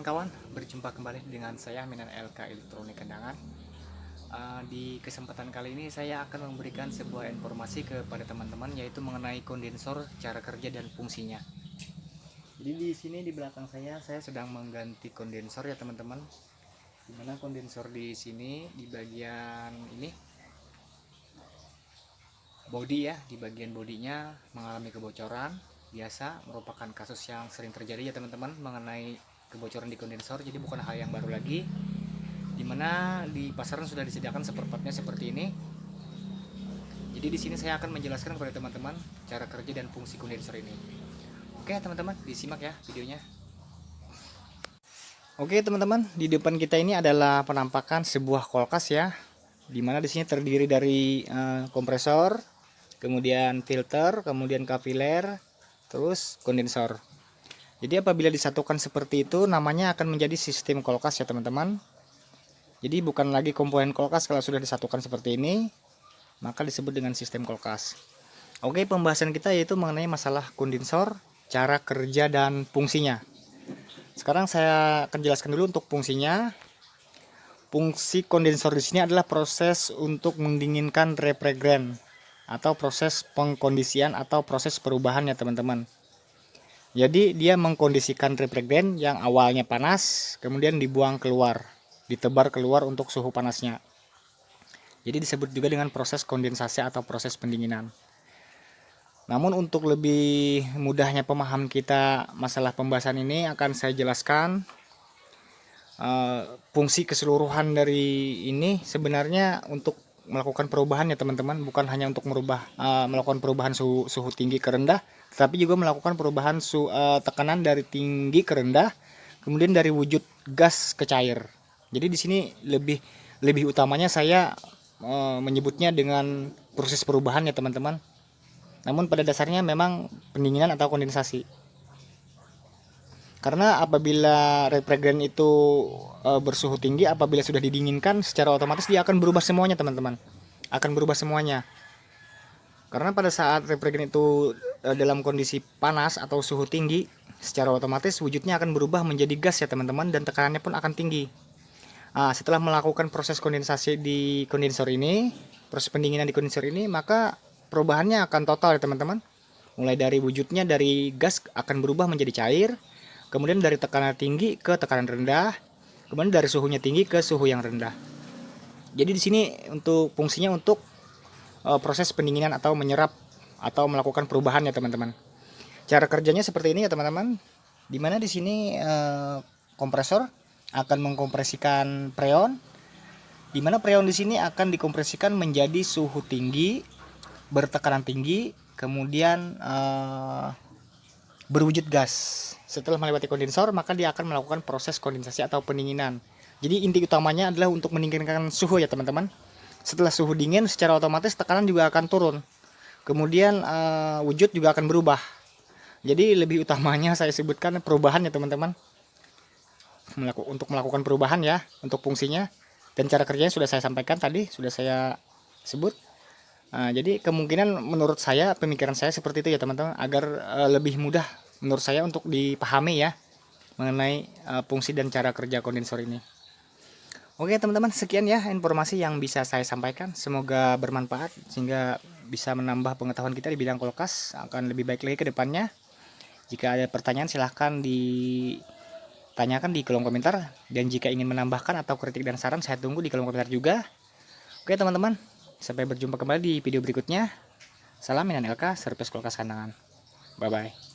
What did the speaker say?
kawan-kawan, berjumpa kembali dengan saya Minan LK Elektronik Kendangan. Di kesempatan kali ini saya akan memberikan sebuah informasi kepada teman-teman, yaitu mengenai kondensor, cara kerja dan fungsinya. Jadi di sini di belakang saya sedang mengganti kondensor ya teman-teman. Dimana kondensor di sini di bagian ini bodi ya, di bagian bodinya mengalami kebocoran. Biasa merupakan kasus yang sering terjadi ya teman-teman mengenai kebocoran di kondensor, jadi bukan hal yang baru lagi, dimana di pasaran sudah disediakan seperpatnya seperti ini. Jadi di sini saya akan menjelaskan kepada teman-teman cara kerja dan fungsi kondensor ini. Oke teman-teman, disimak ya videonya. Oke teman-teman, di depan kita ini adalah penampakan sebuah kulkas ya, dimana di sini terdiri dari kompresor, kemudian filter, kemudian kapiler, terus kondensor. Jadi apabila disatukan seperti itu, namanya akan menjadi sistem kulkas ya teman-teman. Jadi bukan lagi komponen kulkas, kalau sudah disatukan seperti ini maka disebut dengan sistem kulkas. Oke, pembahasan kita yaitu mengenai masalah kondensor, cara kerja dan fungsinya. Sekarang saya akan jelaskan dulu untuk fungsinya. Fungsi kondensor di sini adalah proses untuk mendinginkan refrigeran atau proses pengkondisian atau proses perubahan ya teman-teman. Jadi dia mengkondisikan refrigeran yang awalnya panas kemudian dibuang keluar, ditebar keluar untuk suhu panasnya. Jadi disebut juga dengan proses kondensasi atau proses pendinginan. Namun untuk lebih mudahnya pemahaman kita masalah pembahasan ini akan saya jelaskan fungsi keseluruhan dari ini sebenarnya untuk melakukan perubahan ya teman-teman, bukan hanya untuk melakukan perubahan suhu tinggi ke rendah, tetapi juga melakukan perubahan tekanan dari tinggi ke rendah, kemudian dari wujud gas ke cair. Jadi di sini lebih utamanya saya menyebutnya dengan proses perubahan ya teman-teman. Namun pada dasarnya memang pendinginan atau kondensasi. Karena apabila refrigeran itu bersuhu tinggi, apabila sudah didinginkan, secara otomatis dia akan berubah semuanya teman-teman. Akan berubah semuanya. Karena pada saat refrigeran itu dalam kondisi panas atau suhu tinggi, secara otomatis wujudnya akan berubah menjadi gas ya teman-teman, dan tekanannya pun akan tinggi. Setelah melakukan proses kondensasi di kondensor ini, proses pendinginan di kondensor ini, maka perubahannya akan total ya teman-teman. Mulai dari wujudnya dari gas akan berubah menjadi cair, kemudian dari tekanan tinggi ke tekanan rendah, kemudian dari suhunya tinggi ke suhu yang rendah. Jadi di sini untuk fungsinya untuk proses pendinginan atau menyerap atau melakukan perubahan ya teman-teman. Cara kerjanya seperti ini ya teman-teman. Dimana di sini kompresor akan mengkompresikan freon, dimana freon di sini akan dikompresikan menjadi suhu tinggi, bertekanan tinggi, kemudian berwujud gas. Setelah melewati kondensor, maka dia akan melakukan proses kondensasi atau pendinginan. Jadi inti utamanya adalah untuk meningkatkan suhu ya teman-teman. Setelah suhu dingin, secara otomatis tekanan juga akan turun. Kemudian wujud juga akan berubah. Jadi lebih utamanya saya sebutkan perubahan ya teman-teman. Untuk melakukan perubahan ya, untuk fungsinya dan cara kerjanya sudah saya sampaikan tadi, sudah saya sebut. Jadi kemungkinan menurut saya, pemikiran saya seperti itu ya teman-teman, agar lebih mudah menurut saya untuk dipahami ya mengenai fungsi dan cara kerja kondensor ini. Oke teman-teman, sekian ya informasi yang bisa saya sampaikan, semoga bermanfaat sehingga bisa menambah pengetahuan kita di bidang kulkas, akan lebih baik lagi ke depannya. Jika ada pertanyaan silahkan ditanyakan di kolom komentar, dan jika ingin menambahkan atau kritik dan saran saya tunggu di kolom komentar juga. Oke teman-teman, sampai berjumpa kembali di video berikutnya. Salam Minan LK, Service Kulkas Kandangan. Bye bye.